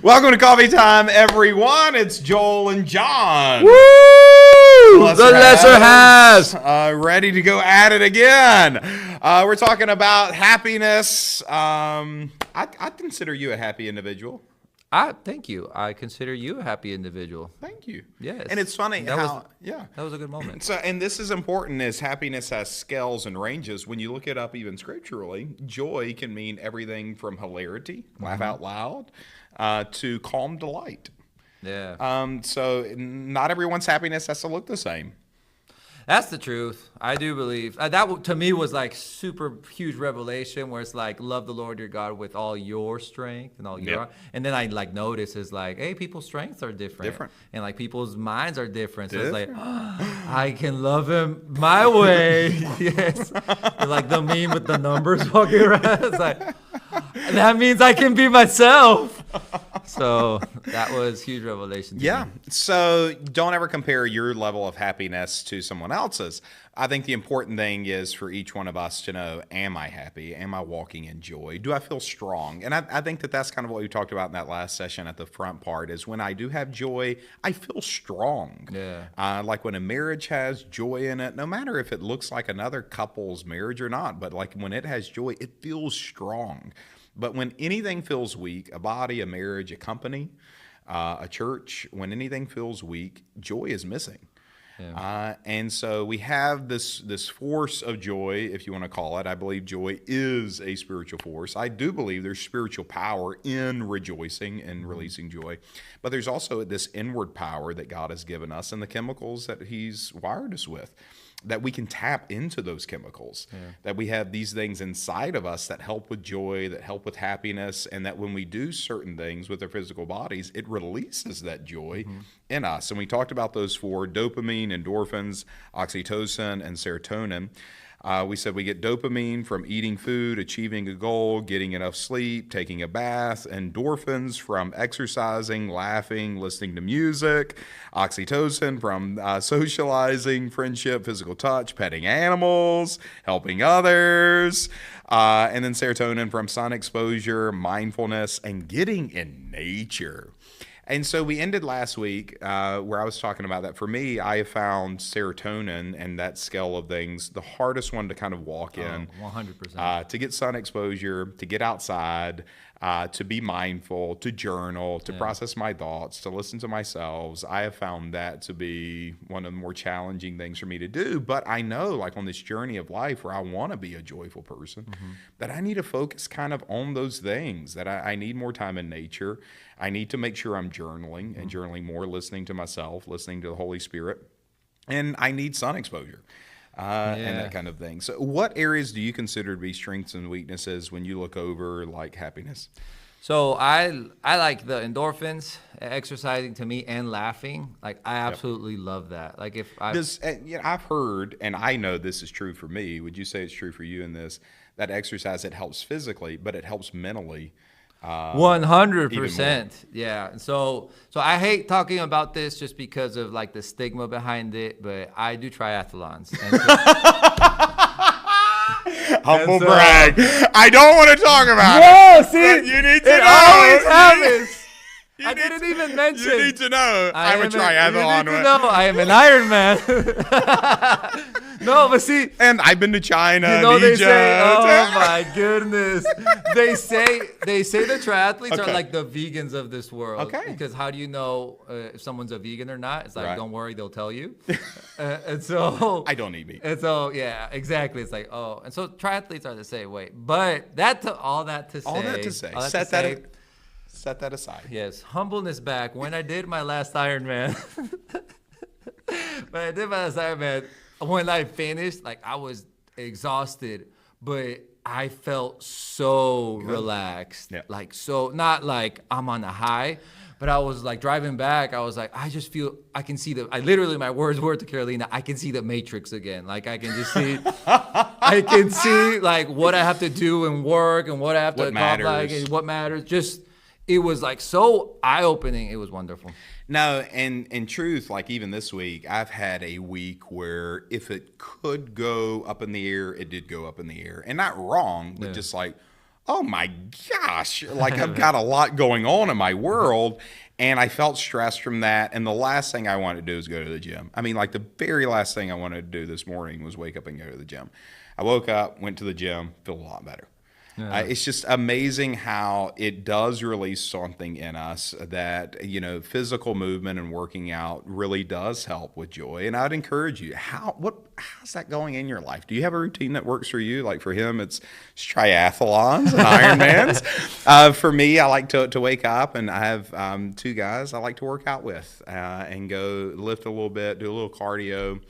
Welcome to Coffee Time, everyone. It's Joel and John. Woo! The lesser has. Ready to go at it again. We're talking about happiness. I consider you a happy individual. Thank you. I consider you a happy individual. Thank you. Yes. And it's funny That was a good moment. So, and this is important, as happiness has scales and ranges. When you look it up even scripturally, joy can mean everything from hilarity, laugh out loud, to calm delight. Yeah. So not everyone's happiness has to look the same. That's the truth. I do believe. That to me was like super huge revelation where it's like, love the Lord your God with all your strength and all your, and then I like notice is like, hey, people's strengths are different. And like people's minds are different. So it's like, I can love him my way. Yes. Like the meme with the numbers walking around. It's like, that means I can be myself. So that was huge revelation to me. So don't ever compare your level of happiness to someone else's. I think the important thing is for each one of us to know, am I happy? Am I walking in joy? Do I feel strong? And I think that that's kind of what we talked about in that last session at the front part is when I do have joy, I feel strong. Yeah. Like when a marriage has joy in it, no matter if it looks like another couple's marriage or not, but like when it has joy, it feels strong. But when anything feels weak, a body, a marriage, a company, a church, when anything feels weak, joy is missing. Yeah. And so we have this force of joy, if you want to call it. I believe joy is a spiritual force. I do believe there's spiritual power in rejoicing and releasing joy. But there's also this inward power that God has given us and the chemicals that he's wired us with, that we can tap into those chemicals, that we have these things inside of us that help with joy, that help with happiness, and that when we do certain things with our physical bodies, it releases that joy in us. And we talked about those four: dopamine, endorphins, oxytocin, and serotonin. We said we get dopamine from eating food, achieving a goal, getting enough sleep, taking a bath. Endorphins from exercising, laughing, listening to music. Oxytocin from socializing, friendship, physical touch, petting animals, helping others. And then serotonin from sun exposure, mindfulness, and getting in nature. And so we ended last week where I was talking about that. For me, I have found serotonin and that scale of things the hardest one to kind of walk in. 100%. To get sun exposure, to get outside, to be mindful, to journal, to process my thoughts, to listen to myself. I have found that to be one of the more challenging things for me to do. But I know, like on this journey of life where I want to be a joyful person, that I need to focus kind of on those things, that I need more time in nature. I need to make sure I'm journaling and journaling more, listening to myself, listening to the Holy Spirit. And I need sun exposure. And that kind of thing. So what areas do you consider to be strengths and weaknesses when you look over like happiness? So I like the endorphins, exercising to me, and laughing. Like I absolutely love that. Like if I've heard, and I know this is true for me. Would you say it's true for you in this? That exercise, it helps physically, but it helps mentally. 100%. Yeah. So I hate talking about this just because of like the stigma behind it, but I do triathlons. And Humble brag. I don't want to talk about it. See, you need to it know. Always happens. I didn't even mention. You need to know. I'm a triathlon. You need to know. I am an Iron Man. No, but see, and I've been to China. You know, and they Egypt. say, oh my goodness. They say the triathletes are like the vegans of this world. Okay. Because how do you know if someone's a vegan or not? It's like, don't worry, they'll tell you. And so I don't eat meat. And so exactly. It's like, and so triathletes are the same way. But all that to say. Set that aside. Yes, humbleness back. When I did my last Ironman, when I finished, like I was exhausted, but I felt so relaxed. Yeah. Like so, not like I'm on a high, but I was like driving back. I was like, I just feel I can see my words were to Carolina. I can see the Matrix again. Like I can just see, I can see like what I have to do and work and what I have to accomplish and what matters. Just. It was like so eye-opening. It was wonderful. No, and in truth, like even this week, I've had a week where if it could go up in the air, it did go up in the air. And not wrong, but just like, oh my gosh, like I've got a lot going on in my world. And I felt stressed from that. And the last thing I wanted to do is go to the gym. I mean, like the very last thing I wanted to do this morning was wake up and go to the gym. I woke up, went to the gym, feel a lot better. Yeah. It's just amazing how it does release something in us that, physical movement and working out really does help with joy. And I'd encourage you, how's that going in your life? Do you have a routine that works for you? Like for him, it's triathlons and Ironmans. For me, I like to wake up, and I have 2 guys I like to work out with and go lift a little bit, do a little cardio.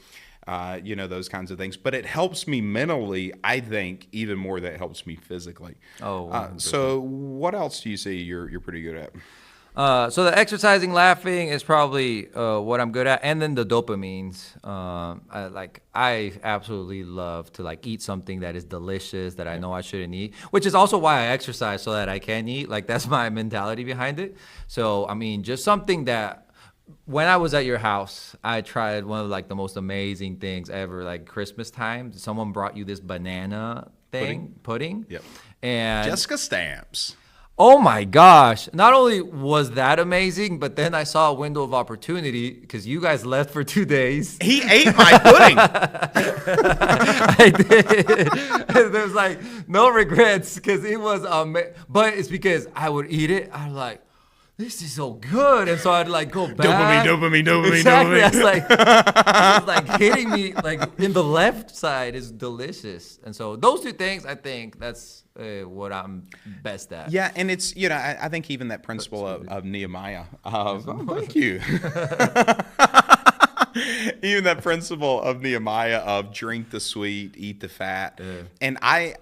Those kinds of things. But it helps me mentally, I think, even more than it helps me physically. Oh, so what else do you see you're pretty good at? So the exercising, laughing is probably what I'm good at, and then the dopamines. I absolutely love to eat something that is delicious that I know I shouldn't eat, which is also why I exercise, so that I can eat. Like that's my mentality behind it. So I mean, just something that. When I was at your house, I tried one of the most amazing things ever. Like Christmas time, someone brought you this banana pudding. Yep. And Jessica Stamps. oh my gosh! Not only was that amazing, but then I saw a window of opportunity because you guys left for 2 days. He ate my pudding. I did. There's no regrets because it was but it's because I would eat it. I'm like, this is so good, and so I'd go back. Dopamine. Exactly. I was it's hitting me in the left side is delicious, and so those 2 things, I think that's what I'm best at. Yeah, and it's I think even that principle of Nehemiah. Thank you. Even that principle of Nehemiah of drink the sweet, eat the fat, and I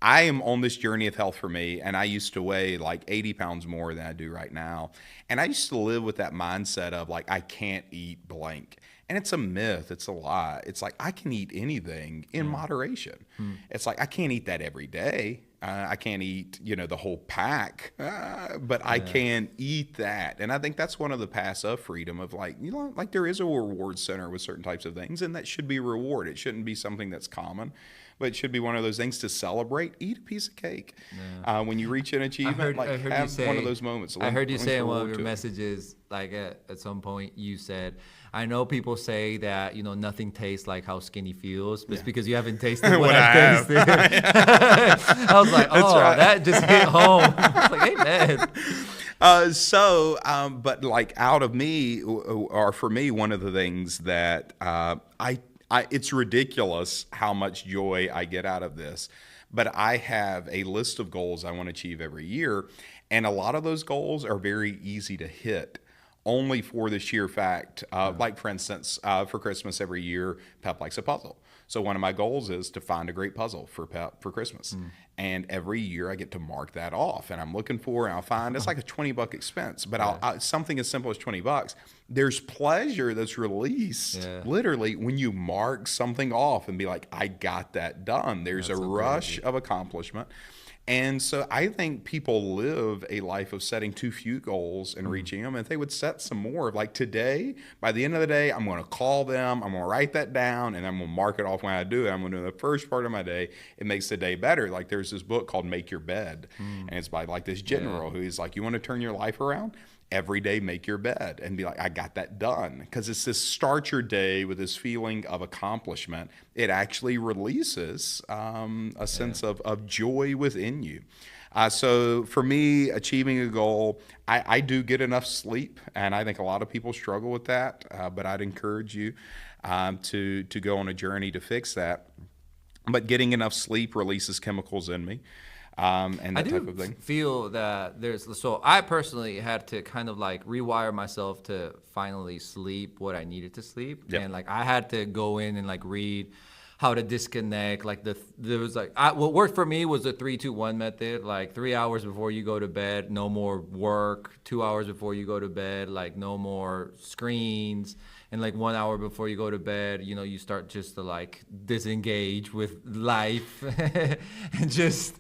am on this journey of health for me, and I used to weigh 80 pounds more than I do right now. And I used to live with that mindset of I can't eat blank. And it's a myth. It's a lie. It's I can eat anything in moderation. It's I can't eat that every day. I can't eat, the whole pack, but I can eat that. And I think that's one of the paths of freedom of there is a reward center with certain types of things, and that should be reward. It shouldn't be something that's common, but it should be one of those things to celebrate. Eat a piece of cake. Yeah. When you reach an achievement, I heard have you say, one of those moments. I heard you say in one of your messages, at some point, you said, I know people say that, nothing tastes like how skinny feels, but it's because you haven't tasted what I've tasted. I was like, oh, right. That just hit home. I was hey, man. But out of me, or for me, one of the things that it's ridiculous how much joy I get out of this. But I have a list of goals I want to achieve every year. And a lot of those goals are very easy to hit only for the sheer fact, for instance, for Christmas every year, Pep likes a puzzle. So one of my goals is to find a great puzzle for Pep for Christmas. And every year I get to mark that off, and I'm looking for, and I'll find it's like a $20 expense, but something as simple as $20. There's pleasure that's released literally when you mark something off and be like, I got that done. There's a rush of accomplishment. And so I think people live a life of setting too few goals and reaching them. And if they would set some more of today, by the end of the day, I'm going to call them, I'm going to write that down, and I'm going to mark it off when I do it. I'm going to do the first part of my day. It makes the day better. There's this book called Make Your Bed. And it's by this general who's you want to turn your life around? Every day, make your bed and be I got that done. Because it's this start your day with this feeling of accomplishment. It actually releases a sense of joy within you. So for me, achieving a goal, I do get enough sleep, and I think a lot of people struggle with that. But I'd encourage you to go on a journey to fix that. But getting enough sleep releases chemicals in me. And that type of thing. Feel that so I personally had to kind of rewire myself to finally sleep what I needed to sleep. Yep. And I had to go in and read how to disconnect. There was what worked for me was the 3-2-1 method. 3 hours before you go to bed, no more work. 2 hours before you go to bed, no more screens. And 1 hour before you go to bed, you start just to disengage with life and just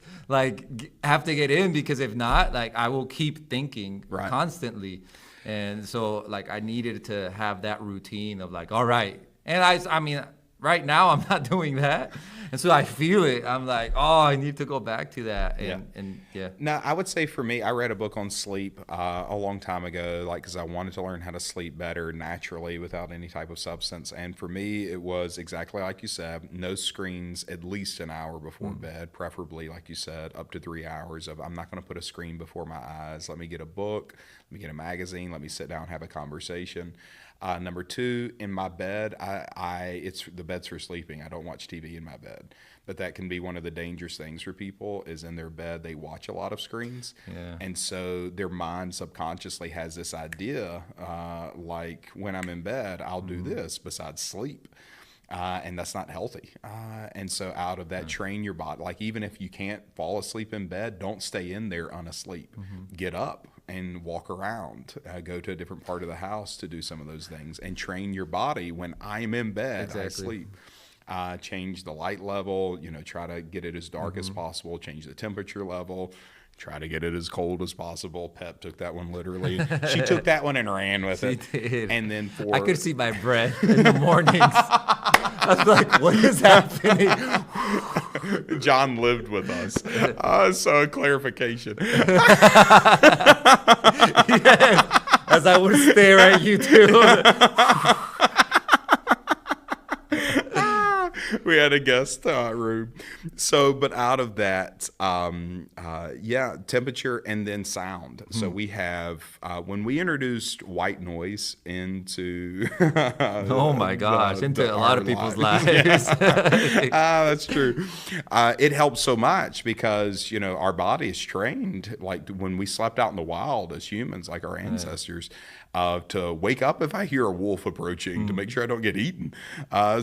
have to get in, because if not, I will keep thinking constantly. And so I needed to have that routine of all right. And I mean, right now I'm not doing that. And so I feel it. I'm like, oh, I need to go back to that. And yeah. Now, I would say for me, I read a book on sleep a long time ago, like because I wanted to learn how to sleep better naturally without any type of substance. And for me, it was exactly like you said, no screens at least an hour before bed, preferably, like you said, up to 3 hours of I'm not going to put a screen before my eyes. Let me get a book, let me get a magazine, let me sit down and have a conversation. Number two, in my bed, it's the bed's for sleeping. I don't watch TV in my bed, but that can be one of the dangerous things for people. Is in their bed they watch a lot of screens, and so their mind subconsciously has this idea, like when I'm in bed, I'll do this besides sleep. And that's not healthy. And so out of that, train your body. Like even if you can't fall asleep in bed, don't stay in there unasleep. Get up and walk around. Go to a different part of the house to do some of those things. And train your body. When I'm in bed, I sleep. Change the light level. Try to get it as dark as possible. Change the temperature level. Try to get it as cold as possible. Pep took that one literally. She took that one and ran with it. She did. And then I could see my breath in the mornings. I was like, what is happening? John lived with us. So clarification. Yes. As I would stare at you too. We had a guest room. So, but out of that, temperature and then sound. So we have, when we introduced white noise into oh my gosh, into a lot of people's lives. That's true. It helps so much because, our body is trained, like when we slept out in the wild as humans, like our ancestors, to wake up if I hear a wolf approaching to make sure I don't get eaten.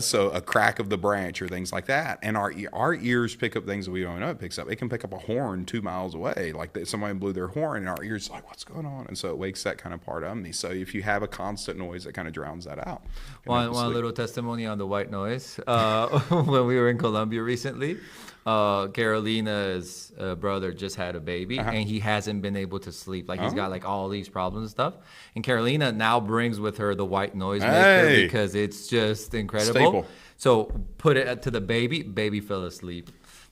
So a crack of the branch or things like that. And our ears pick up things that we don't know it picks up. It can pick up a horn 2 miles away. Like somebody blew their horn and our ears like, what's going on? And so it wakes that kind of part of me. So if you have a constant noise, it kind of drowns that out. One little testimony on the white noise. When we were in Colombia recently, Carolina's brother just had a baby and he hasn't been able to sleep. Like he's got like all these problems and stuff. And Carolina now brings with her the white noise maker because it's just incredible. Staple. So put it to the baby fell asleep.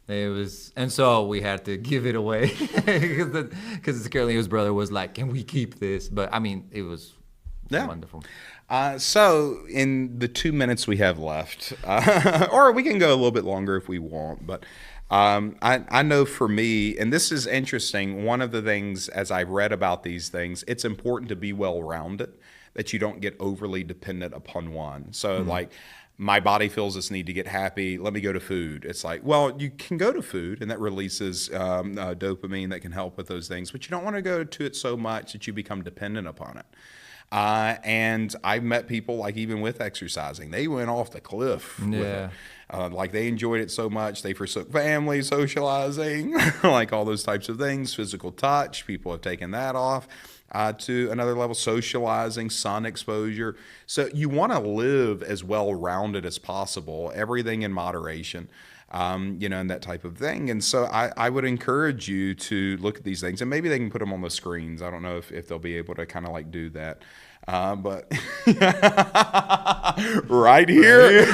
And so we had to give it away because Carolina's brother was like, can we keep this? But I mean, it was wonderful. So in the 2 minutes we have left, or we can go a little bit longer if we want, but I know for me, and this is interesting, one of the things as I read about these things, it's important to be well-rounded, that you don't get overly dependent upon one. So like my body feels this need to get happy, let me go to food. It's like, well, you can go to food and that releases dopamine that can help with those things, but you don't want to go to it so much that you become dependent upon it. And I've met people like even with exercising, they went off the cliff with it. Like they enjoyed it so much, they forsook family, socializing, like all those types of things, physical touch. People have taken that off to another level, socializing, sun exposure. So you want to live as well-rounded as possible, everything in moderation. And that type of thing. And so I would encourage you to look at these things, and maybe they can put them on the screens. I don't know if they'll be able to kind of like do that. But right here,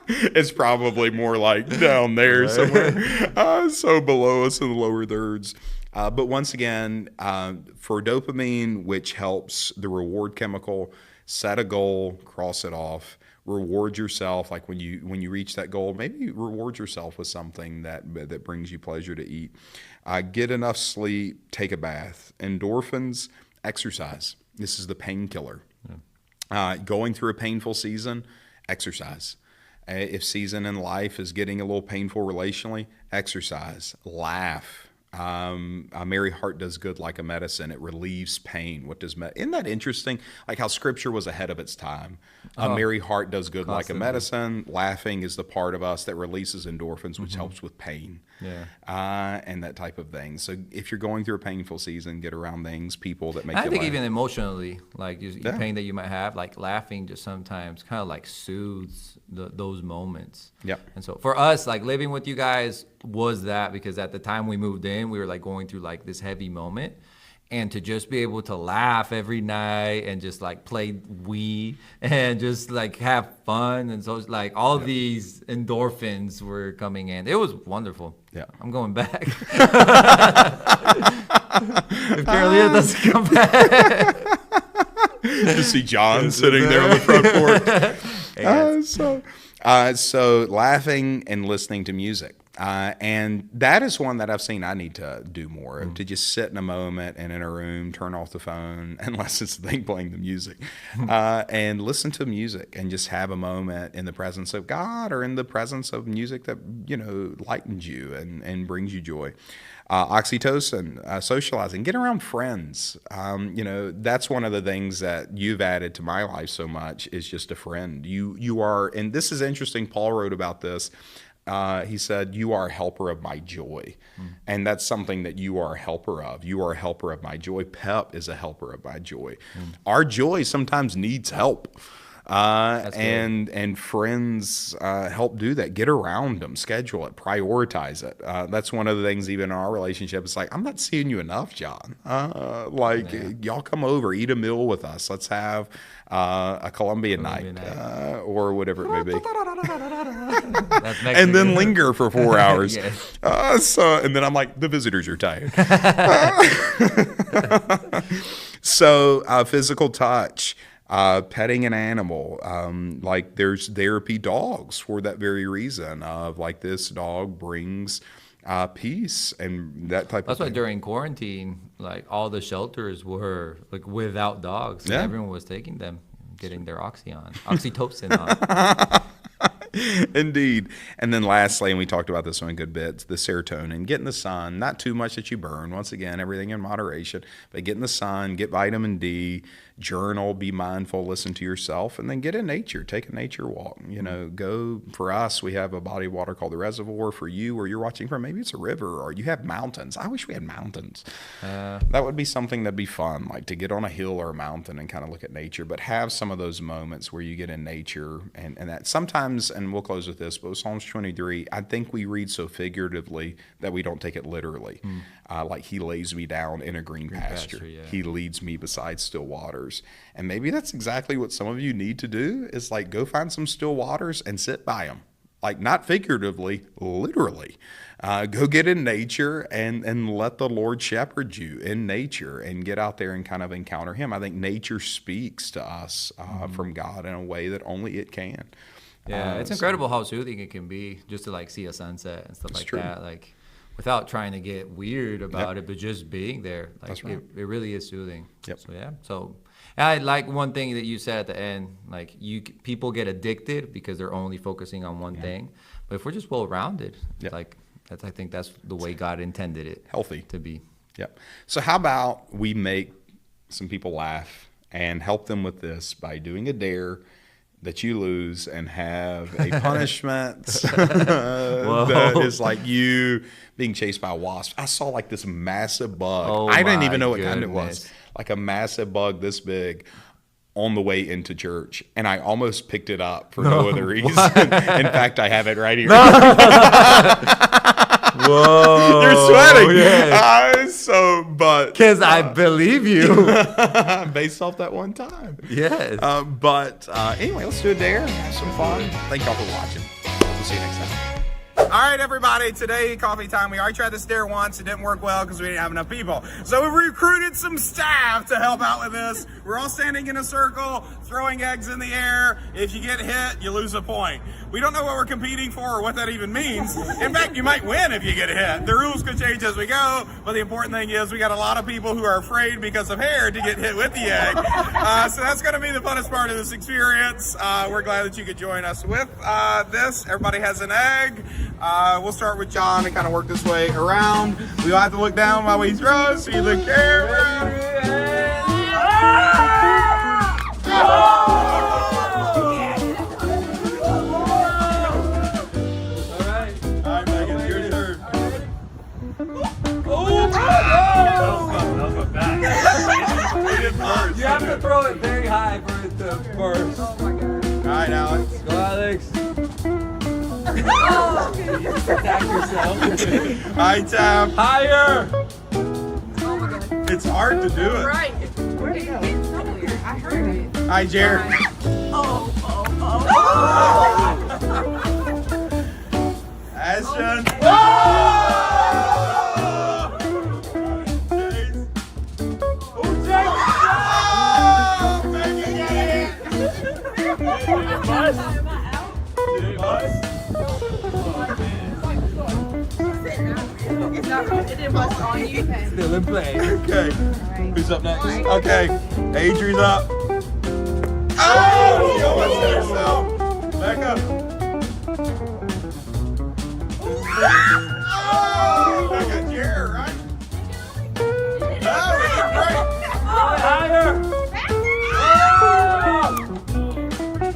it's probably more like down there somewhere. So below us in the lower thirds. But once again, for dopamine, which helps the reward chemical, set a goal, cross it off. Reward yourself, like when you reach that goal, maybe reward yourself with something that brings you pleasure to eat. Get enough sleep, take a bath. Endorphins, exercise. This is the painkiller. Going through a painful season, exercise. If season in life is getting a little painful relationally, exercise. Laugh. A merry heart does good like a medicine. It relieves pain. Isn't that interesting? Like how scripture was ahead of its time. A merry heart does good like a medicine. Laughing is the part of us that releases endorphins, which helps with pain. And that type of thing. So if you're going through a painful season, get around people that make you laugh. I think even emotionally, like the pain that you might have, like laughing just sometimes kind of like soothes those moments. And so for us, like living with you guys was that, because at the time we moved in, we were like going through like this heavy moment. and to just be able to laugh every night and just like play Wii and just like have fun. And so it's like all these endorphins were coming in. It was wonderful. Yeah. I'm going back. If Carolina doesn't come back. To see John sitting there on the front porch. So laughing and listening to music. And that is one that I've seen I need to do more of, to just sit in a moment and in a room, turn off the phone, unless it's the thing playing the music, and listen to music and just have a moment in the presence of God or in the presence of music that, lightens you and brings you joy. Oxytocin, socializing, get around friends. That's one of the things that you've added to my life so much is just a friend. You are, and this is interesting. Paul wrote about this. He said, you are a helper of my joy. And that's something that you are a helper of. You are a helper of my joy. Pep is a helper of my joy. Our joy sometimes needs help. And friends help do that. Get around them, schedule it, prioritize it. That's one of the things even in our relationship. It's like, I'm not seeing you enough, John. Y'all come over, eat a meal with us. Let's have a Colombian night. Or whatever it may be. And then linger for 4 hours. Yes. And then I'm like, the visitors are tired. So physical touch. Petting an animal, like there's therapy dogs for that very reason of like this dog brings peace and that type of thing. That's why during quarantine, like all the shelters were like without dogs. Yeah. Everyone was taking them, getting their oxytocin on. Indeed. And then lastly, and we talked about this one a good bit, the serotonin. Get in the sun, not too much that you burn. Once again, everything in moderation. But get in the sun, get vitamin D, journal, be mindful, listen to yourself, and then get in nature. Take a nature walk. Go, for us, we have a body of water called the reservoir. For you, where you're watching from, maybe it's a river or you have mountains. I wish we had mountains. That would be something that'd be fun, like to get on a hill or a mountain and kind of look at nature, but have some of those moments where you get in nature and that sometimes, and we'll close with this, but with Psalms 23, I think we read so figuratively that we don't take it literally. Like he lays me down in a green pasture. Yeah. He leads me beside still waters. And maybe that's exactly what some of you need to do is like go find some still waters and sit by them. Like not figuratively, literally. Go get in nature and let the Lord shepherd you in nature and get out there and kind of encounter him. I think nature speaks to us from God in a way that only it can. Yeah, it's incredible how soothing it can be just to like see a sunset and stuff like that. Like without trying to get weird about it, but just being there. Like that's right. It really is soothing. Yep. So yeah. So I like one thing that you said at the end, like people get addicted because they're only focusing on one thing. But if we're just well-rounded, like I think that's the way God intended it. Healthy. To be. Yep. So how about we make some people laugh and help them with this by doing a dare that you lose and have a punishment that is like you being chased by a wasp. I saw like this massive bug. Oh, I didn't even know what kind it was. Like a massive bug this big on the way into church. And I almost picked it up for no other reason. In fact, I have it right here. Whoa. You're sweating. Yeah. Because I believe you. Based off that one time. Yes. But anyway, let's do a dare. Have some fun. Thank y'all for watching. We'll see you next time. All right, everybody, today, coffee time. We already tried this dare once. It didn't work well because we didn't have enough people. So we recruited some staff to help out with this. We're all standing in a circle, throwing eggs in the air. If you get hit, you lose a point. We don't know what we're competing for or what that even means. In fact, you might win if you get hit. The rules could change as we go, but the important thing is we got a lot of people who are afraid because of hair to get hit with the egg. So that's going to be the funnest part of this experience. We're glad that you could join us with this. Everybody has an egg. We'll start with John and kind of work this way around. We'll have to look down while we throw, see the camera. All right, Megan, your turn. You have to throw it very high for it to burst. All right, Alex. Go, Alex. Attack yourself. High tap. Higher. Oh my God. It's hard to do it. Right. Where'd it go? It's somewhere. I heard it. Hi, Jared. Oh. Ashton. It didn't bust on you. Still in play. Okay. Who's up next? Okay. Adrian's up. Oh! She almost hit herself. Back up. Oh! I got Jared, right? Oh, we did great. Higher.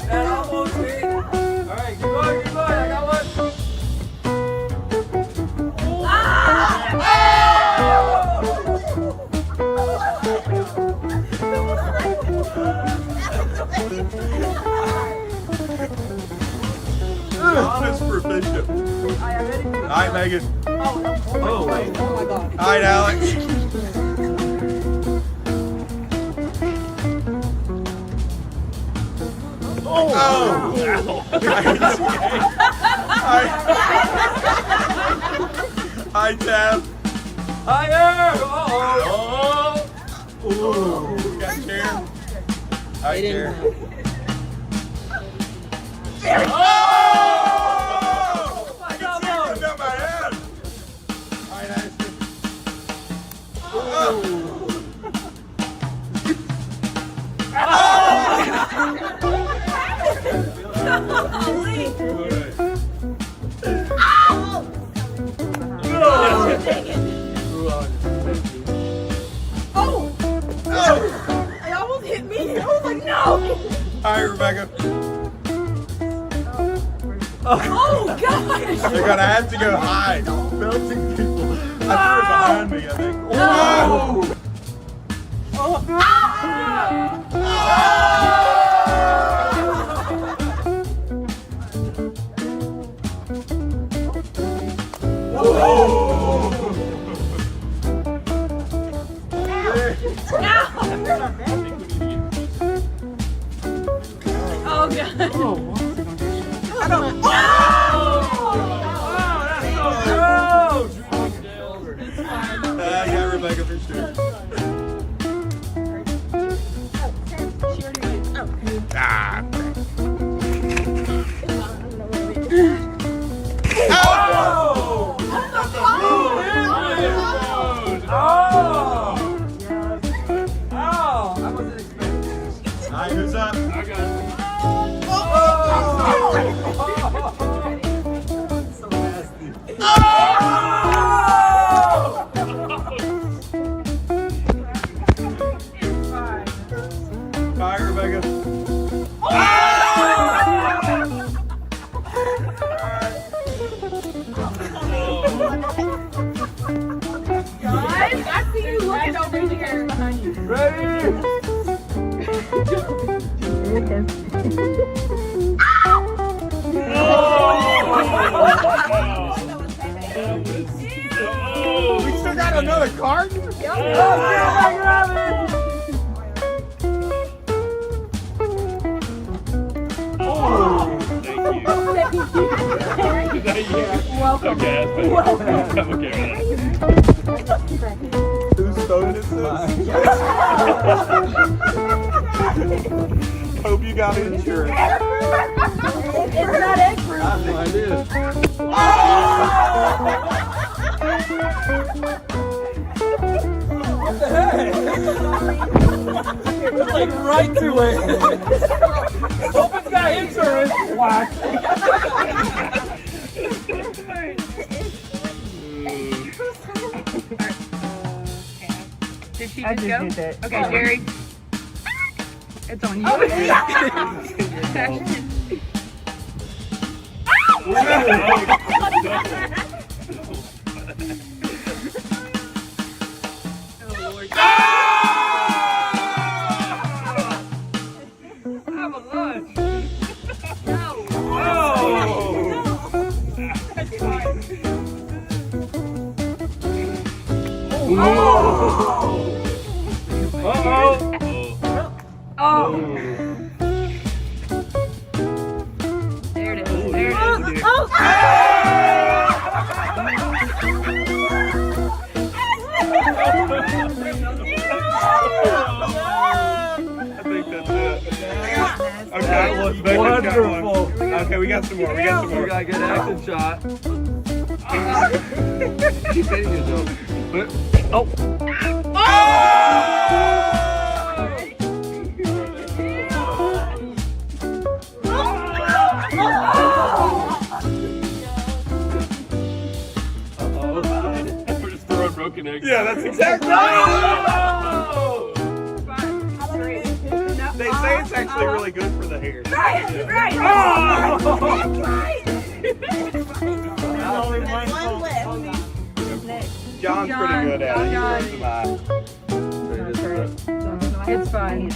That almost hit. All right, keep going. I got one. Honest proficient. All right, Megan. Oh my God. All right, Alex. Oh! Hi, Tab. Higher. Ooh, got chair. Hi, chair. Oh! I can see it coming down my head. All right, Ashton. Oh! It almost hit me. I was like, no. Hi, Rebecca. Oh, gosh. You're gonna have to go high. Belting people. I threw it behind me, I think. Oh! Oh, God. I don't I got Rebecca for sure. Ah. Oh! Alright, who's up? I got it. So nasty. Bye, Rebecca. Guys, I see you looking over here behind you. Ready? We still got another card? Welcome. Okay, Whose phone is this? Hope you got insurance. It's not egg-proof. I have no idea. What the heck? It's like right through it. Hope it's got insurance. Whack. Did she just go? Okay, Jerry. It's on you. Have a lunch. Oh! Wonderful. Okay, we got some more. We got a good action shot. Keep hitting it though. Oh! We're just throwing broken eggs. Yeah, that's exactly They say it's actually really good for the hair. Right. Only one left. John's pretty good at it. He throws them by. It's fine.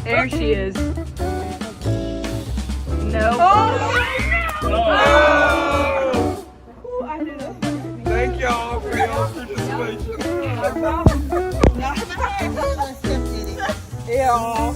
There she is. No. Thank y'all for y'all's participation. Yeah.